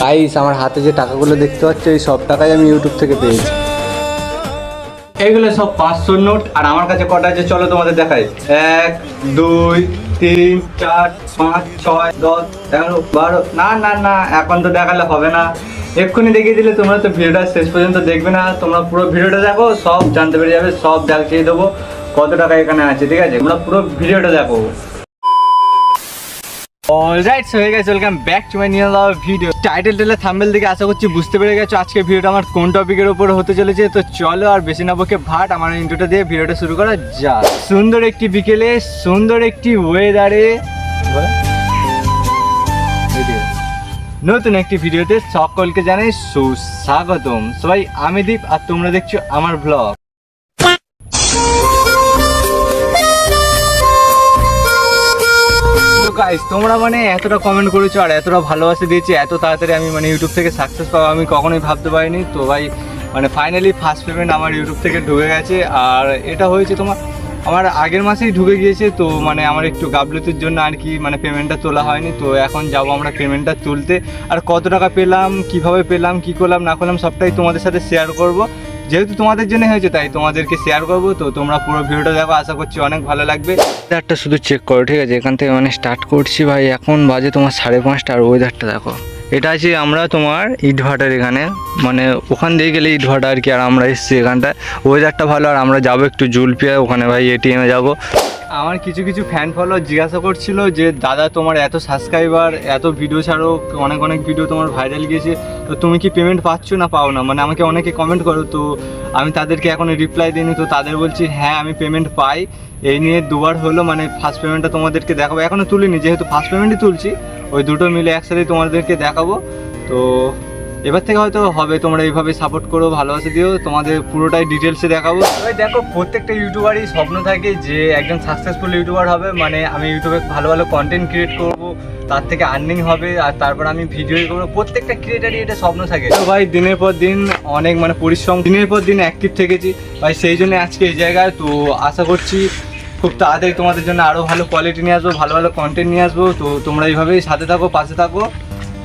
Guys আমার হাতে যে টাকাগুলো দেখতে পাচ্ছ এই সব টাকাই আমি ইউটিউব থেকে পেয়েছি। এইগুলো সব 500 নোট। আর আমার কাছে কটা আছে চলো তোমাদের দেখাই। 1 2 3 4 5 6 10 11 12। না না না এখন তো দেখালে হবে না, এক্ষুনি দেখিয়ে দিলে তোমরা তো ভিডিওটা শেষ পর্যন্ত দেখবে না। তোমরা পুরো ভিডিওটা দেখো, সব জানতে পেরে যাবে, সব দেখিয়ে দেবো কত টাকা এখানে আছে। ঠিক আছে, তোমরা পুরো ভিডিওটা দেখো। Alright, so hey guys, welcome back to my new video. Title trailer thumbnail দেখে আশা করছি বুঝতে পেরে গেছো আজকে ভিডিওটা আমার কোন টপিকের উপর হতে চলেছে। তো চলো আর বেশি না বকে ভাট আমার ইন্ট্রোটা দিয়ে ভিডিওটা শুরু করা যাক। সুন্দর একটি বিকেলে, সুন্দর একটি ওয়েদারে, নতুন একটি ভিডিওতে সকলকে জানাই সুস্বাগতম। সবাই আমি দীপ আর তোমরা দেখছো আমার ব্লগ। গাইস তোমরা মানে এতটা কমেন্ট করেছো আর এতটা ভালোবাসা দিয়েছি, এত তাড়াতাড়ি আমি মানে ইউটিউব থেকে সাকসেস পাবো আমি কখনোই ভাবতে পারিনি। তো ভাই মানে ফাইনালি ফার্স্ট পেমেন্ট আমার ইউটিউব থেকে ঢুকে গেছে। আর এটা হয়েছে আমার আগের মাসেই ঢুকে গিয়েছে। তো মানে আমার একটু গাফলতির জন্য আর কি মানে পেমেন্টটা তোলা হয়নি। তো এখন যাবো আমরা পেমেন্টটা তুলতে। আর কত টাকা পেলাম, কিভাবে পেলাম, কি করলাম না করলাম সবটাই তোমাদের সাথে শেয়ার করব। যেহেতু তোমাদের জন্য হয়েছে তাই তোমাদেরকে শেয়ার করবো। তো তোমরা পুরো ভিডিওটা দেখো, আশা করছি অনেক ভালো লাগবে। ওয়েদারটা শুধু চেক করো, ঠিক আছে? এখান থেকে মানে স্টার্ট করছি ভাই, এখন বাজে তোমার 5:30। আর ওয়েদারটা দেখো, এটা আছে আমরা তোমার ইটভাটার এখানে, মানে ওখান দিয়ে গেলে ইটভাটা আর কি। আর আমরা এসেছি এখানটায়, ওয়েদারটা ভালো। আর আমরা যাবো একটু জুলপিয়া ওখানে ভাই, এটিএমে যাবো। আমার কিছু কিছু ফ্যান ফলোয়ার জিজ্ঞাসা করছিল যে দাদা তোমার এত সাবস্ক্রাইবার, এত ভিডিও ছাড়ো, অনেক অনেক ভিডিও তোমার ভাইরাল গিয়েছে, তো তুমি কি পেমেন্ট পাচ্ছ না পাও না, মানে আমাকে অনেকে কমেন্ট করো। তো আমি তাদেরকে এখনও রিপ্লাই দিইনি। তো তাদের বলছি হ্যাঁ আমি পেমেন্ট পাই। এই নিয়ে দুবার হলো, মানে ফার্স্ট পেমেন্টটা তোমাদেরকে দেখাবো, এখনও তুলিনি যেহেতু ফার্স্ট পেমেন্টই তুলছি, ওই দুটো মিলে একসাথেই তোমাদেরকে দেখাবো। তো এবার থেকে হয়তো হবে, তোমরা এইভাবে সাপোর্ট করো, ভালোবাসা দিও, তোমাদের পুরোটাই ডিটেলসে দেখাবো। তবে দেখো প্রত্যেকটা ইউটিউবারই স্বপ্ন থাকে যে একজন সাকসেসফুল ইউটিউবার হবে, মানে আমি ইউটিউবে ভালো ভালো কন্টেন্ট ক্রিয়েট করব, তার থেকে আর্নিং হবে, আর তারপর আমি ভিডিও করবো। প্রত্যেকটা ক্রিয়েটারই এটা স্বপ্ন থাকে। তো ভাই দিনের পর দিন অনেক মানে পরিশ্রম, দিনের পর দিন অ্যাক্টিভ থেকেছি ভাই, সেই জন্য আজকে এই জায়গায়। তো আশা করছি খুব তাড়াতাড়ি তোমাদের জন্য আরও ভালো কোয়ালিটি নিয়ে আসবো, ভালো ভালো কন্টেন্ট নিয়ে আসবো। তো তোমরা এইভাবেই সাথে থাকো, পাশে থাকো,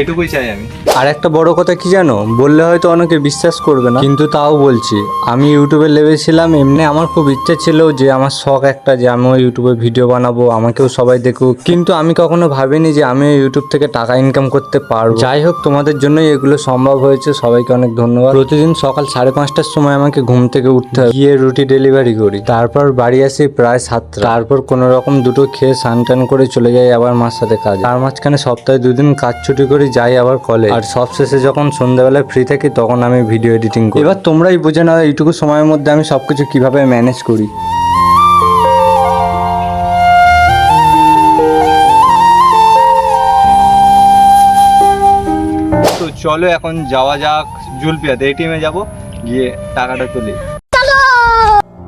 এটুকুই চাই আমি। আর একটা বড় কথা কি জানো, বললে হয়তো অনেকে বিশ্বাস করবে না, কিন্তু তাও বলছি, আমি ইউটিউবে লেভেল ছিলাম এমনি, আমার খুব ইচ্ছা ছিল যে আমার শখ একটা যে আমিও ইউটিউবে ভিডিও বানাবো, আমাকেও সবাই দেখুক, কিন্তু আমি কখনো ভাবিনি যে আমি ইউটিউব থেকে টাকা ইনকাম করতে পারবো। যাই হোক, তোমাদের জন্যই এগুলো সম্ভব হয়েছে, সবাইকে অনেক ধন্যবাদ। প্রতিদিন সকাল 5:30টার সময় আমাকে ঘুম থেকে উঠতে হয়, গিয়ে রুটি ডেলিভারি করি, তারপর বাড়ি আসি প্রায় 7টা, তারপর কোনো রকম দুটো খেয়ে স্নান টান করে চলে যাই আবার মার সাথে কাজ। তার মাঝখানে সপ্তাহে 2 দিন কাজ ছুটি করি, যাই আবার কলেজ। আর সবশেষে যখন সন্ধ্যাবেলায় ফ্রি থাকি তখন আমি ভিডিও এডিটিং করি। এবার তোমরাই বুঝে নাও এইটুকু সময়ের মধ্যে আমি সবকিছু কিভাবে ম্যানেজ করি। তো চলো এখন যাওয়া যাক জুলপিয়াতে, এটিএমে যাবো, গিয়ে টাকাটা তুলি।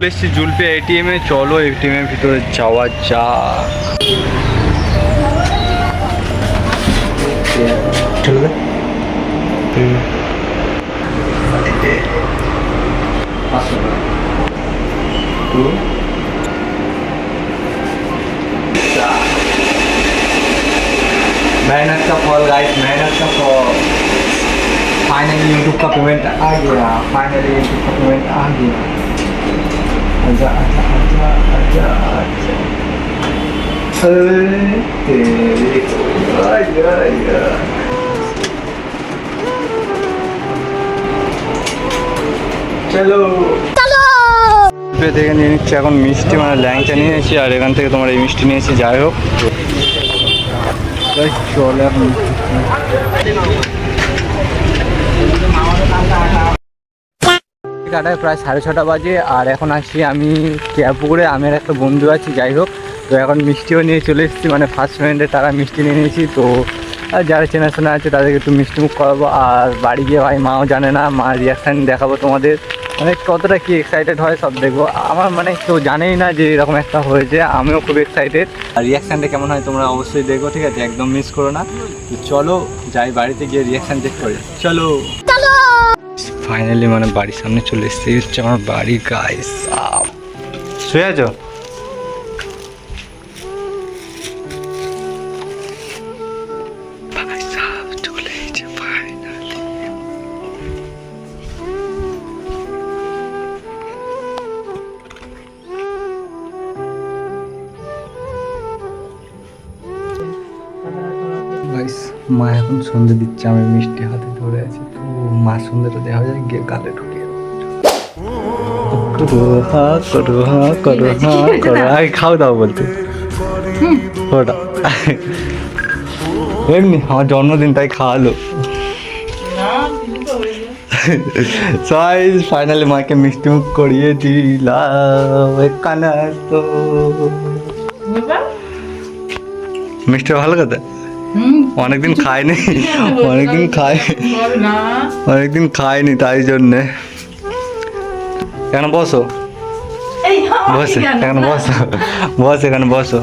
বেশি জুলপিয়া এটিএমে, চলো এটিএমের ভিতরে যাওয়া যাক। চলবে मेहनत का फल गाइस, मेहनत का फल। फाइनली यूट्यूब का पेमेंट आ गया, फाइनली यूट्यूब का पेमेंट आ गया। आजा आजा आजा आजा आजा, तेरी आजा आजा। চলো থেকে নিয়ে নিচ্ছি এখন মিষ্টি, মানে ল্যাংচা নিয়ে এসেছি, আর এখান থেকে তোমার এই মিষ্টি নিয়েছি। যাই হোক চলে এখন কাটায় প্রায় 6:30 বাজে। আর এখন আসছি আমি কেয়ারপুকুরে, আমার একটা বন্ধু আছে। যাই হোক, তো এখন মিষ্টিও নিয়ে চলে এসেছি, মানে ফার্স্ট পেমেন্টের টাকা মিষ্টি নিয়ে নিয়েছি। তো যারা চেনাশোনা আছে তাদেরকে একটু মিষ্টি মুখ করাবো। আর বাড়ি গিয়ে ভাই মাও জানে না, মা রিয়াকশান দেখাবো তোমাদের, মানে কতটা কি এক্সাইটেড হয় সব দেখবো। আমার মানে কেউ জানেই না যে এরকম একটা হয়েছে, আমিও খুব এক্সাইটেড। আর রিয়াকশানটা কেমন হয় তোমরা অবশ্যই দেখো, ঠিক আছে? একদম মিস করো না। তো চলো যাই বাড়িতে গিয়ে রিয়াকশান চেক করি, চলো। ফাইনালি মানে বাড়ির সামনে চলে এসেছি, হচ্ছে আমার বাড়ি গাইস। শুয়ে আছো? ভাই সাহেব মা এখন সন্ধে দিচ্ছে, আমি মিষ্টি হাতে ধরে আছি, তো মা সন্ধ্যেটা দেওয়া যায় গিয়ে গালে ঢুকিয়ে আগে খাও দাও বলতে ওটা এমনি আমার জন্মদিন তাই খাওয়ালো। সবাই ফাইনালি মাকে মিষ্টি মুখ করিয়ে দিলাম কানা। তো মিষ্টি ভালো কথা, অনেকদিন খাইনি, অনেকদিন খাইনি তাই জন্যে। এখানে বসো, বসে এখানে বসো, বসো এখানে বসো,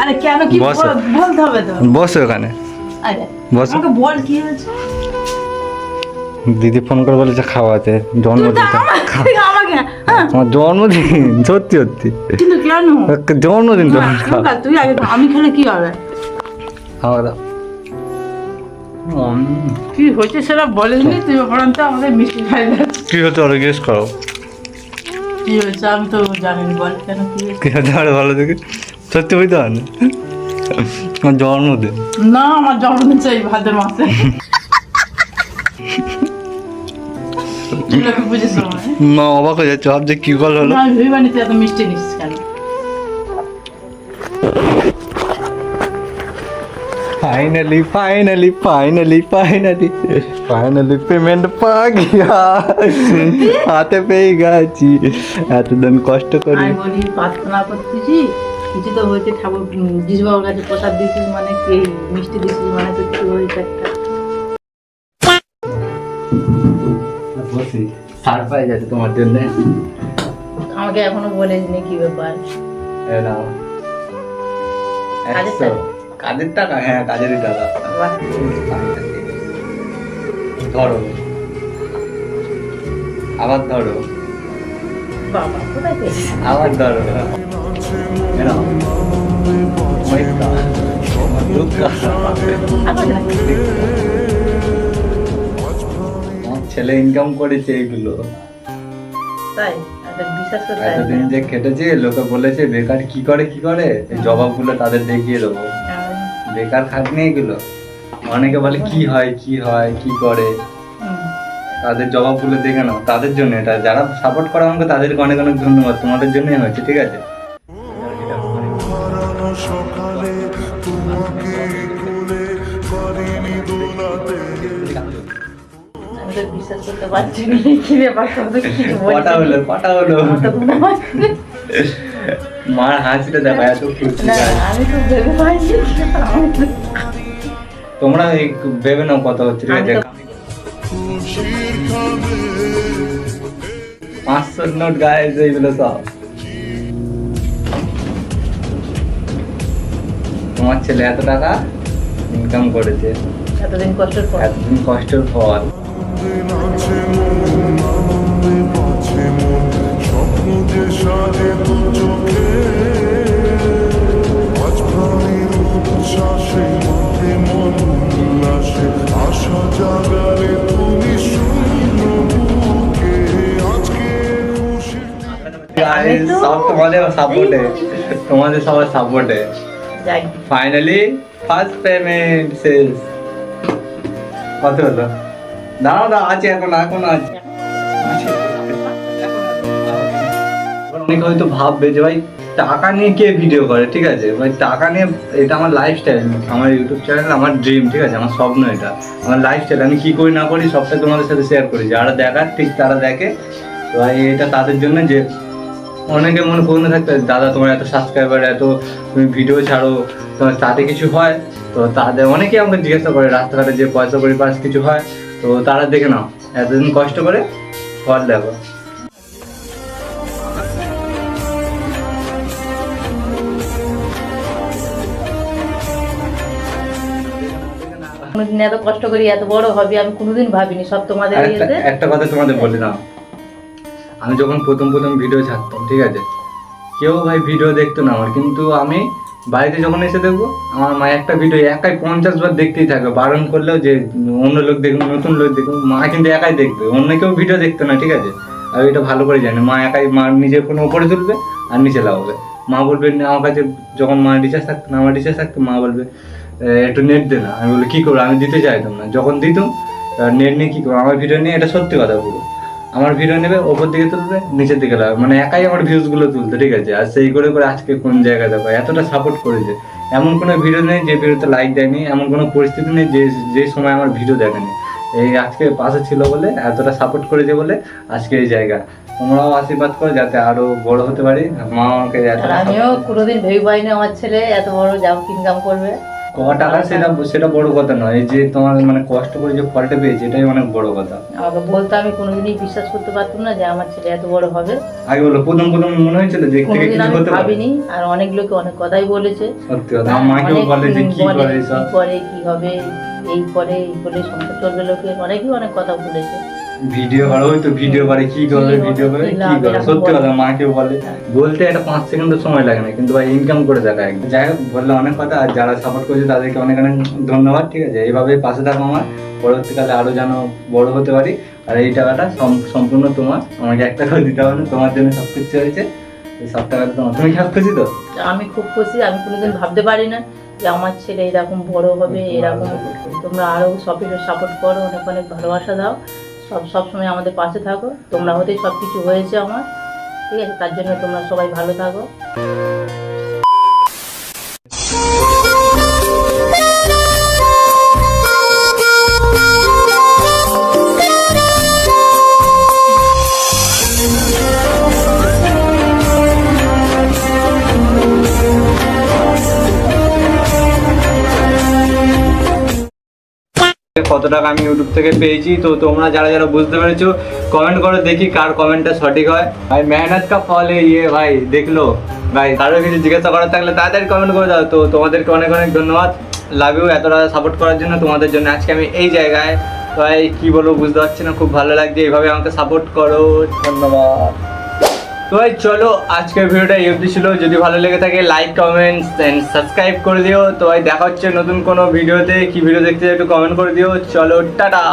আরে কেন কি বলতে হবে তো, বসো এখানে বসো। আমাকে বল কি হয়েছে। দিদি ফোন করে বলেছে খাওয়াতে, জন্মদিন আমাকে আমার জন্মদিন, সত্যি সত্যি কিন্তু কেন জন্মদিন তুই আগে আমি খেলে কি হবে, খাওয়া কি হয়েছে সেটা বলেনি তুই, বরঞ্চ আমাদের মিষ্টি খাই যাচ্ছে। কি হচ্ছে ওরা জিজ্ঞেস করো কি হয়েছে আমি তো জানি, বল কেন কি কি হচ্ছে আরে ভালো দেখে, সত্যি হইতে হয় না আমার জন্মদিন না, আমার জন্মদিন চাই ভাদ্র মাসে। বুঝেছো মা অবাক হয়ে যাচ্ছে, ভাবছে কি গল হলো। আমি ভেবে তুই এত মিষ্টি নিস কেন। Finally finally finally finally finally payment पा गया, হাতে পেয়ে গেছি, এতদিন কষ্ট করে। আমি বলি প্রার্থনা করতেছি কিছু তো হয়েছে, ঠাকুর যিশু বাবার কাছে প্রসাদ দিয়েছিস মানে কি, মিষ্টি দিয়েছিস মানে তো কিছু হয়েছে একটা। বসি সারপ্রাইজ আছে তোমার জন্য। আমাকে এখনো বলেনি কি ব্যাপার। এ নাও কাজের টাকা, হ্যাঁ কাজেরই টাকা। ধরো আবার ধরো, বাবা কোথায় পেয়েছিস? আবার ধরো, ছেলে ইনকাম করেছে এগুলো, তাই বিশ্বাস করতে এতদিন যে কেটেছে, লোকে বলেছে বেকার কি করে কি করে, এই জবাবগুলো তাদের দেখিয়ে দেবো। বেকার খাটনি এগুলো, অনেকে বলে কি হয় কি হয় কি করে, তাদের জবাবগুলো দেখে নাও। তাদের জন্য এটা, যারা সাপোর্ট করে আমাকে তাদেরকে অনেক অনেক ধন্যবাদ, তোমাদের জন্যই হয়েছে, ঠিক আছে। বিশ্বাস করতে পারছি না কি ব্যাপার, কটা হলো মার হাসিটা দেখা এত খুশি। আমি তো ভেবে পাইনি, তোমরা ভেবে নাও কত হচ্ছে, ঠিক আছে। 500 নোট গাইস, এইগুলো সব তোমার ছেলে এত টাকা ইনকাম করেছে এতদিন কষ্টের পর। সব তোমাদের সাপোর্টে, তোমাদের সবার সাপোর্টে ফাইনালি ফার্স্ট পেমেন্ট শেষ। কত হলো? দাঁড়াও আছে, এখন আছে। অনেকে হয়তো ভাববে যে ভাই টাকা নিয়ে কে ভিডিও করে, ঠিক আছে ভাই, টাকা নিয়ে, এটা আমার লাইফস্টাইল, আমার ইউটিউব চ্যানেল আমার ড্রিম, ঠিক আছে, আমার স্বপ্ন, এটা আমার লাইফস্টাইল। আমি কি করি না করি সবটাই তোমাদের সাথে শেয়ার করি, যারা দেখার ঠিক তারা দেখে। তো ভাই এটা তাদের জন্য যে অনেকে মনে করতে থাকতে, দাদা তোমার এত সাবস্ক্রাইবার, এত তুমি ভিডিও ছাড়ো, তোমার তাতে কিছু হয়? তো তাদের অনেকেই আমাকে জিজ্ঞাসা করে, রাস্তাঘাটে যে পয়সা করি পাস কিছু হয়? তো তারা দেখে নাও, এতদিন কষ্ট করে ফল দেখো। কোনোদিন এত কষ্ট করি এত বড় হবে আমি কোনোদিন ভাবিনি, সব তোমাদের একটা কথা তোমাদের বলি না, আমি যখন প্রথম ভিডিও ছাড়তাম, ঠিক আছে, কেউ ভাই ভিডিও দেখতো না আমার, কিন্তু আমি বাড়িতে যখন এসে দেখবো আমার মা একটা ভিডিও একাই 50 বার দেখতেই থাকবে, বারণ করলেও যে অন্য লোক দেখুন, নতুন লোক দেখুন, মা কিন্তু একাই দেখবে, অন্য কেউ ভিডিও দেখতো না, ঠিক আছে। আর এটা ভালো করে জানে, মা একাই, মা নিজের ফোনে উপরে তুলবে আর নিচে লাগাবে। মা বলবে আমার কাছে, যখন মা রিচার্জ থাকতো না, আমার রিচার্জ থাকতো, মা বলবে একটু নেট দে না। আমি বলি কী করবো, আমি দিতে চাইতাম না। যখন দিতাম নেট নিয়ে কী করবো, আমার ভিডিও নিয়ে, এটা সত্যি কথা পুরো, আমার ভিডিও নেবে ওপর দিকে তুলবে নিচের দিকে লাগবে, মানে একাই আমার ভিউজগুলো তুলতে, ঠিক আছে। আর সেই করে করে আজকে কোন জায়গায় দেখো এতটা সাপোর্ট করেছে। এমন কোনো ভিডিও নেই যে ভিডিওতে লাইক দেয়নি, এমন কোনো পরিস্থিতি নেই যে সময় আমার ভিডিও দেখেনি। এই আজকে পাশে ছিল বলে, এতটা সাপোর্ট করেছে বলে আজকে এই জায়গা। তোমরাও আশীর্বাদ করো যাতে আরো বড় হতে পারি। মা আমাকে আর আমিও কোনোদিন ভেবে পাইনি আমার ছেলে এত বড় ইনকাম করবে। ক টাকা সেটা বড় কথা নয়, এই যে তোমার মানে কষ্ট করে যে ফলটা পেয়েছে এটাই অনেক বড় কথা। আমাকে বলতে আমি কোনোদিনই বিশ্বাস করতে পারতাম না যে আমার ছেলে এত বড় হবে। আগে বলো, প্রথম মনে হয়েছিল যে থেকে কোনোদিন কিছু আমি হতে পারে? ভাবিনি। আর অনেক লোকে অনেক কথাই বলেছে, সত্যি কথা, আমার মাকেও বলে যে কি করে এসব, কি করে, কি হবে, এই করে এই বলে সংসার চলবে, লোকে অনেকেই অনেক কথা বলেছে। ভিডিও করো তো ভিডিও করে কি করবে, ভিডিও করে কি করবে, সত্যি কথা মাকেও বলে। বলতে একটা 5 সেকেন্ডের সময় লাগে না, কিন্তু ভাই ইনকাম করে দেখা একদম। যাই হোক, বললে অনেক কথা। আর যারা সাপোর্ট করেছে তাদেরকে অনেক অনেক ধন্যবাদ, ঠিক আছে। এইভাবেই পাশে থাকো আমার, পরবর্তীকালে আরো যেন বড় হতে পারি। আর এই টাকাটা সম্পূর্ণ তোমার, আমাকে একটা করে দিতে হবে না, তোমার জন্য সব কিছু হয়েছে, এই সব টাকাটা তোমার। তুমি কি খুশি তো? আমি খুব খুশি। আমি কোনোদিন ভাবতে পারি না যে আমার ছেলে এরকম বড় হবে, এরকম। তোমরা আরো সবকিছু সাপোর্ট করো, অনেক অনেক ভালোবাসা দাও, সব সময় আমাদের পাশে থাকো। তোমরা হতেই সব কিছু হয়েছে আমার, ঠিক আছে। তার জন্য তোমরা সবাই ভালো থাকো। কত টাকা আমি ইউটিউব থেকে পেয়েছি, তো তোমরা যারা যারা বুঝতে পেরেছো কমেন্ট করে, দেখি কার কমেন্টটা সঠিক হয়। ভাই মেহনত কা ফল ইয়ে ভাই, দেখলো ভাই। কারো কিছু জিজ্ঞাসা করার থাকলে তাড়াতাড়ি কমেন্ট করে দাও। তো তোমাদেরকে অনেক অনেক ধন্যবাদ, লাভ ইউ, এতটা সাপোর্ট করার জন্য। তোমাদের জন্য আজকে আমি এই জায়গায়, তো ভাই কী বলবো বুঝতে পারছি না, খুব ভালো লাগছে। এইভাবে আমাকে সাপোর্ট করো, ধন্যবাদ। তো ভাই চলো, আজকের ভিডিওটা এই অবধি ছিল। যদি ভালো লেগে থাকে লাইক, কমেন্টস এন্ড সাবস্ক্রাইব করে দিও। তো ভাই দেখা হচ্ছে নতুন কোনো ভিডিওতে। কি ভিডিও দেখতে একটু কমেন্ট করে দিও। চলো, টাটা।